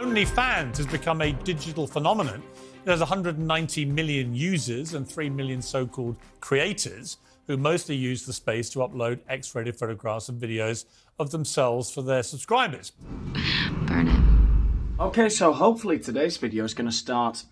OnlyFans has become a digital phenomenon. There's 190 million users and 3 million so-called creators who mostly use the space to upload X-rated photographs and videos of themselves for their subscribers. Burn it. Okay, so hopefully today's video is going to start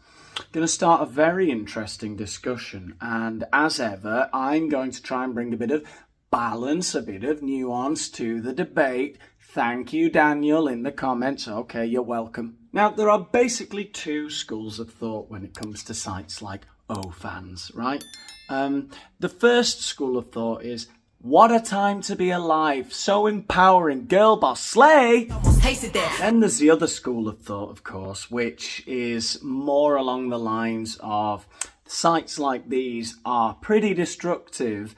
a very interesting discussion, and as ever, I'm going to try and bring a bit of balance, a bit of nuance to the debate. Thank you, Daniel, in the comments. Okay, you're welcome. Now, there are basically two schools of thought when it comes to sites like OnlyFans, right? The first school of thought is, what a time to be alive, so empowering, girl boss, slay! Then there's the other school of thought, of course, which is more along the lines of sites like these are pretty destructive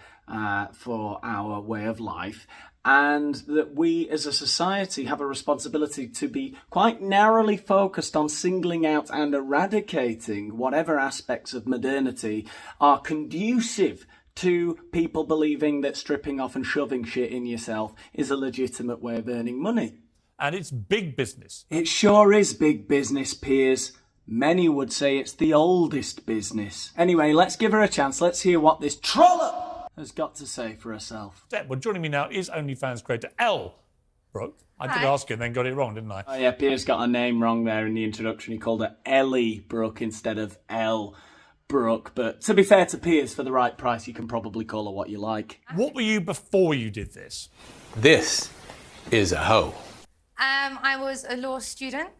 for our way of life, and that we as a society have a responsibility to be quite narrowly focused on singling out and eradicating whatever aspects of modernity are conducive to people believing that stripping off and shoving shit in yourself is a legitimate way of earning money. And it's big business. It sure is big business, Piers. Many would say it's the oldest business. Anyway, let's give her a chance. Let's hear what this trollop has got to say for herself. Well, joining me now is OnlyFans creator Elle Brooke. I did ask you and then got it wrong, didn't I? Oh yeah, Piers got her name wrong there in the introduction. He called her Elle Brooke instead of Elle Brooke. But to be fair to Piers, for the right price, you can probably call her what you like. What were you before you did this? This is a hoe. I was a law student,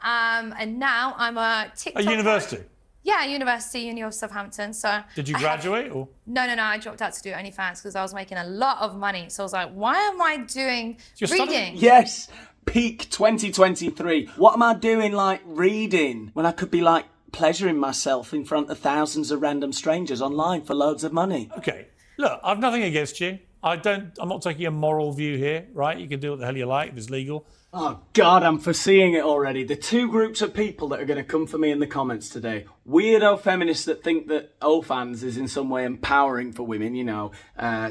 and now I'm a TikToker. At university? Yeah, Uni of Southampton. So did you graduate or? No. I dropped out to do OnlyFans because I was making a lot of money. So I was like, why am I doing reading? Yes, peak 2023. What am I doing, like, reading when I could be, like, pleasuring myself in front of thousands of random strangers online for loads of money? Okay, look, I've nothing against you. I'm not taking a moral view here, right? You can do what the hell you like if it's legal. Oh, God, I'm foreseeing it already. The two groups of people that are going to come for me in the comments today. Weirdo feminists that think that OnlyFans is in some way empowering for women, you know,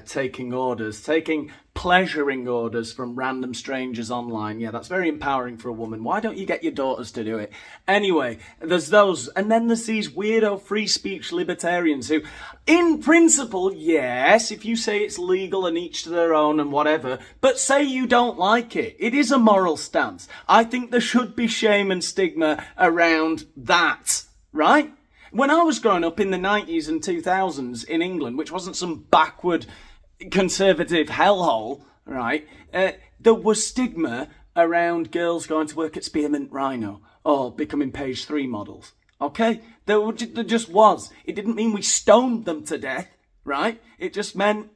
taking pleasuring orders from random strangers online. Yeah, that's very empowering for a woman. Why don't you get your daughters to do it? Anyway, there's those. And then there's these weirdo free speech libertarians who, in principle, yes, if you say it's legal and each to their own and whatever, but say you don't like it. It is a moral stance. I think there should be shame and stigma around that, right? When I was growing up in the 90s and 2000s in England, which wasn't some backward conservative hellhole, right, there was stigma around girls going to work at Spearmint Rhino or becoming page 3 models, okay? There just was. It didn't mean we stoned them to death, right? It just meant,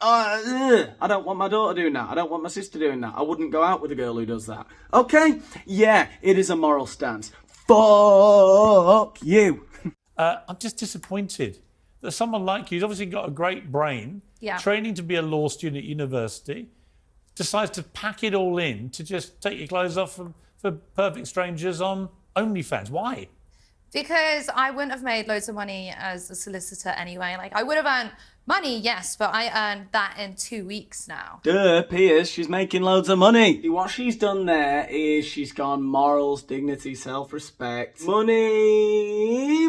I don't want my daughter doing that. I don't want my sister doing that. I wouldn't go out with a girl who does that. Okay? Yeah, it is a moral stance. Fuck you. I'm just disappointed that someone like you, who's obviously got a great brain, training to be a law student at university, decides to pack it all in to just take your clothes off for perfect strangers on OnlyFans. Why? Because I wouldn't have made loads of money as a solicitor anyway. Like, I would have earned money, yes, but I earned that in 2 weeks now. Duh, Piers, she's making loads of money. What she's done there is she's gone morals, dignity, self-respect, money.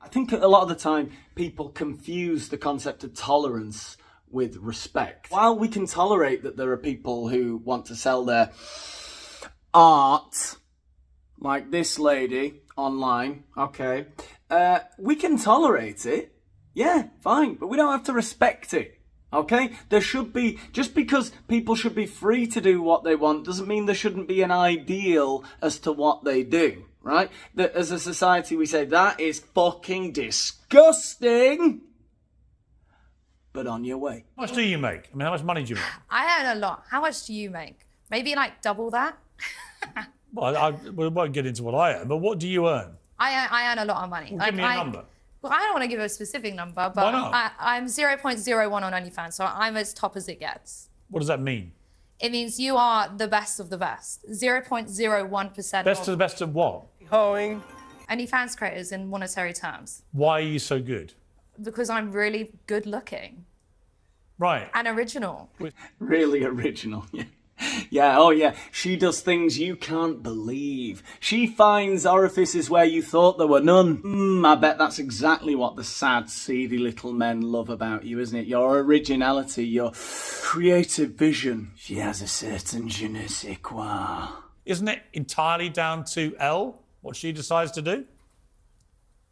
I think a lot of the time people confuse the concept of tolerance with respect. While we can tolerate that there are people who want to sell their art, like this lady online, okay, we can tolerate it. Yeah, fine, but we don't have to respect it, okay? There should be, just because people should be free to do what they want doesn't mean there shouldn't be an ideal as to what they do, right? That as a society we say, that is fucking disgusting, but on your way. How much do you make? I mean, how much money do you make? I earn a lot. How much do you make? Maybe like double that? Well, we won't get into what I earn, but what do you earn? I earn a lot of money. Well, give me a number. Well, I don't want to give a specific number, but Why not? I'm 0.01 on OnlyFans, so I'm as top as it gets. What does that mean? It means you are the best of the best. 0.01%. Best of the best of what? Hoeing. OnlyFans creators in monetary terms. Why are you so good? Because I'm really good looking. Right. And original. Really original, yeah. Yeah, oh yeah, she does things you can't believe. She finds orifices where you thought there were none. I bet that's exactly what the sad, seedy little men love about you, isn't it? Your originality, your creative vision. She has a certain je ne sais quoi. Isn't it entirely down to Elle, what she decides to do?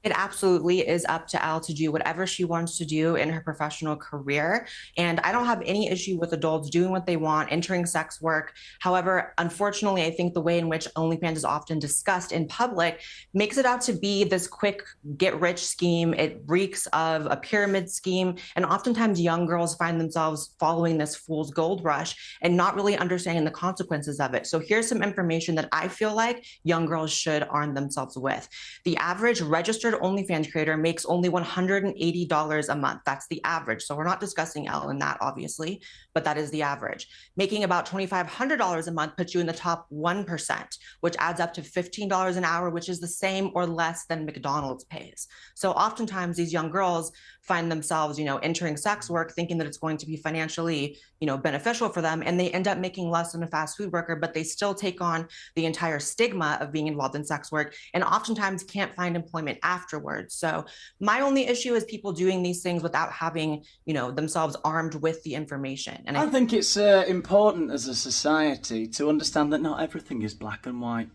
It absolutely is up to Elle to do whatever she wants to do in her professional career. And I don't have any issue with adults doing what they want, entering sex work. However, unfortunately, I think the way in which OnlyFans is often discussed in public makes it out to be this quick get-rich scheme. It reeks of a pyramid scheme. And oftentimes young girls find themselves following this fool's gold rush and not really understanding the consequences of it. So here's some information that I feel like young girls should arm themselves with. The average registered OnlyFans creator makes only $180 a month. That's the average. So we're not discussing Elle in that, obviously, but that is the average. Making about $2,500 a month puts you in the top 1%, which adds up to $15 an hour, which is the same or less than McDonald's pays. So oftentimes these young girls find themselves, entering sex work thinking that it's going to be financially, beneficial for them. And they end up making less than a fast food worker, but they still take on the entire stigma of being involved in sex work and oftentimes can't find employment afterwards. So my only issue is people doing these things without having, themselves armed with the information. And I think it's important as a society to understand that not everything is black and white.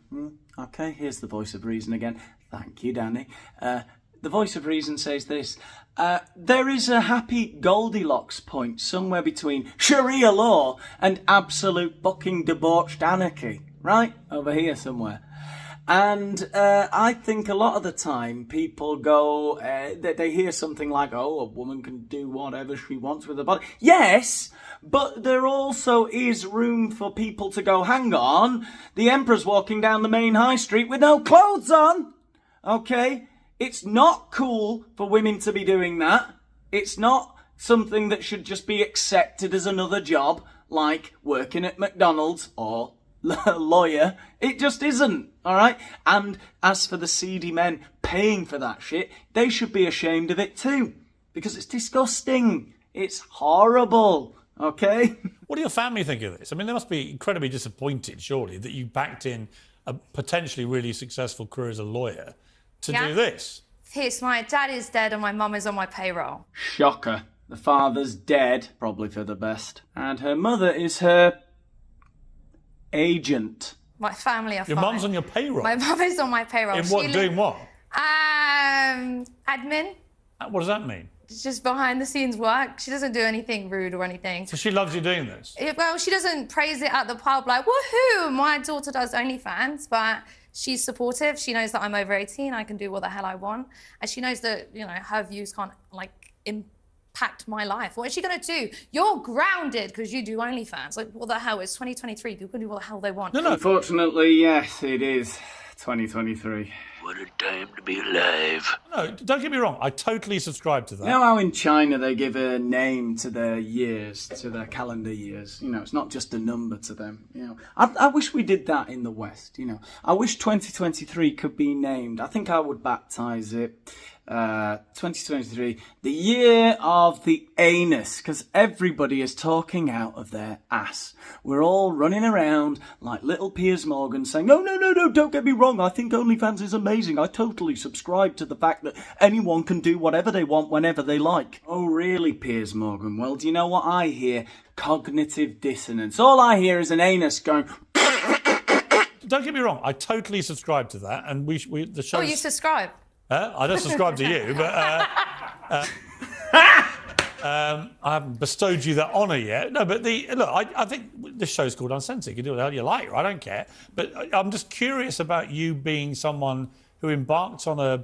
Okay, here's the voice of reason again. Thank you, Danny. The voice of reason says this. There is a happy Goldilocks point somewhere between Sharia law and absolute fucking debauched anarchy. Right? Over here somewhere. And I think a lot of the time people go, they hear something like, oh, a woman can do whatever she wants with her body. Yes, but there also is room for people to go, hang on, the Emperor's walking down the main high street with no clothes on. Okay? It's not cool for women to be doing that. It's not something that should just be accepted as another job, like working at McDonald's or lawyer. It just isn't, all right? And as for the seedy men paying for that shit, they should be ashamed of it too, because it's disgusting. It's horrible, okay? What do your family think of this? I mean, they must be incredibly disappointed, surely, that you backed in a potentially really successful career as a lawyer to do this. Yes, my dad is dead and my mum is on my payroll. Shocker. The father's dead, probably for the best. And her mother is her agent. My family are Your fine. mum's on your payroll? My mum is on my payroll. In what, doing what? Admin. What does that mean? It's just behind the scenes work. She doesn't do anything rude or anything. So she loves you doing this? Well, she doesn't praise it at the pub like, woohoo, my daughter does OnlyFans, but she's supportive. She knows that I'm over 18, I can do what the hell I want. And she knows that, her views can't, impact my life. What is she gonna do? You're grounded because you do OnlyFans. Like, what the hell? It's 2023. People can do what the hell they want. No. Unfortunately, yes, it is 2023. What a time to be alive. No, don't get me wrong. I totally subscribe to that. You know how in China they give a name to their years, to their calendar years? It's not just a number to them. I wish we did that in the West. I wish 2023 could be named. I think I would baptise it 2023, the year of the anus, because everybody is talking out of their ass. We're all running around like little Piers Morgan saying, no, don't get me wrong, I think OnlyFans is amazing. I totally subscribe to the fact that anyone can do whatever they want whenever they like. Oh, really, Piers Morgan? Well, do you know what I hear? Cognitive dissonance. All I hear is an anus going... Don't get me wrong, I totally subscribe to that, and the show. Oh, you subscribe? I don't subscribe to you, but I haven't bestowed you that honour yet. No, but I think this show's called Uncensored. You can do what the hell you like, I don't care. But I'm just curious about you being someone who embarked on a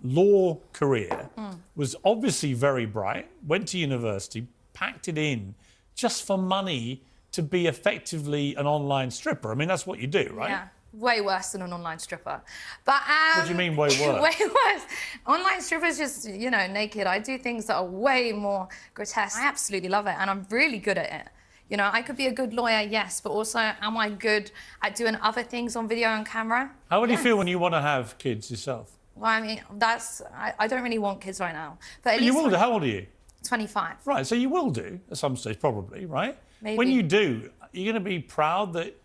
law career, was obviously very bright, went to university, packed it in just for money to be effectively an online stripper. I mean, that's what you do, right? Yeah. Way worse than an online stripper. But what do you mean way worse? Way worse. Online strippers just, naked. I do things that are way more grotesque. I absolutely love it and I'm really good at it. I could be a good lawyer, yes, but also am I good at doing other things on video and camera? How would you feel when you want to have kids yourself? Well, I mean, I don't really want kids right now. But at you will do. How old are you? 25. Right, so you will do at some stage, probably, right? Maybe. When you do, You're going to be proud that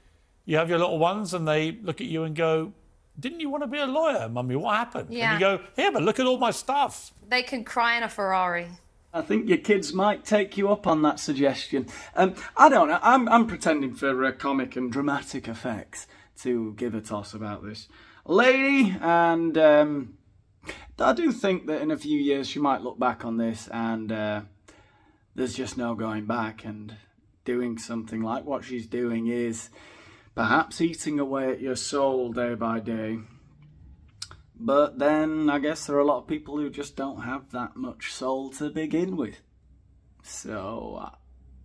you have your little ones and they look at you and go, didn't you want to be a lawyer, Mummy? What happened? Yeah. And you go, yeah, but look at all my stuff. They can cry in a Ferrari. I think your kids might take you up on that suggestion. I don't know. I'm pretending for comic and dramatic effects to give a toss about this lady, and I do think that in a few years she might look back on this and there's just no going back, and doing something like what she's doing is perhaps eating away at your soul day by day. But then I guess there are a lot of people who just don't have that much soul to begin with. So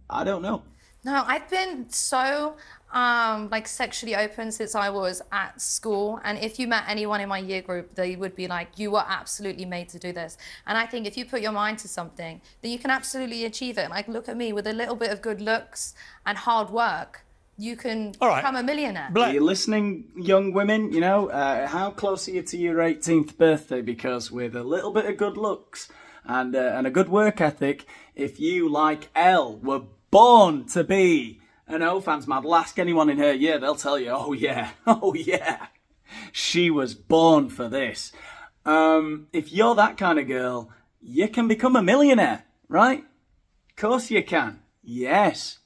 I don't know. No, I've been so like sexually open since I was at school, and if you met anyone in my year group, they would be like, you were absolutely made to do this. And I think if you put your mind to something, then you can absolutely achieve it. Like, look at me, with a little bit of good looks and hard work, you can become a millionaire. Are you listening, young women? You know, how close are you to your 18th birthday? Because with a little bit of good looks and a good work ethic, if you, like Elle, were born to be an OnlyFans model, ask anyone in her year, they'll tell you, oh yeah, she was born for this. If you're that kind of girl, you can become a millionaire, right? Of course you can. Yes.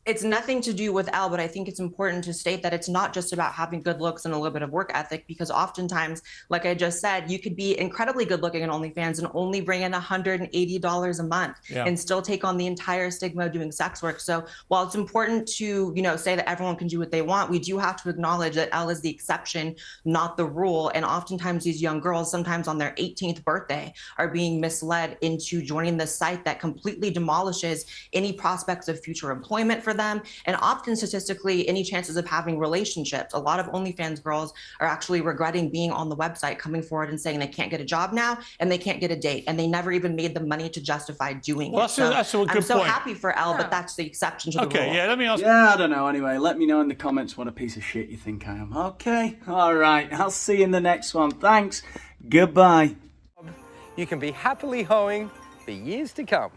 It's nothing to do with Elle, but I think it's important to state that it's not just about having good looks and a little bit of work ethic, because oftentimes, like I just said, you could be incredibly good looking on OnlyFans and only bring in $180 a month and still take on the entire stigma of doing sex work. So while it's important to, you know, say that everyone can do what they want, we do have to acknowledge that Elle is the exception, not the rule. And oftentimes these young girls, sometimes on their 18th birthday, are being misled into joining the site that completely demolishes any prospects of future employment for them, and often statistically any chances of having relationships. A lot of OnlyFans girls are actually regretting being on the website, coming forward and saying they can't get a job now and they can't get a date, and they never even made the money to justify doing it. That's a good I'm so point. happy for Elle, but that's the exception to the rule. Okay, yeah, let me ask. Yeah, I don't know. Anyway, let me know in the comments what a piece of shit you think I am. Okay, all right. I'll see you in the next one. Thanks. Goodbye. You can be happily hoeing for years to come.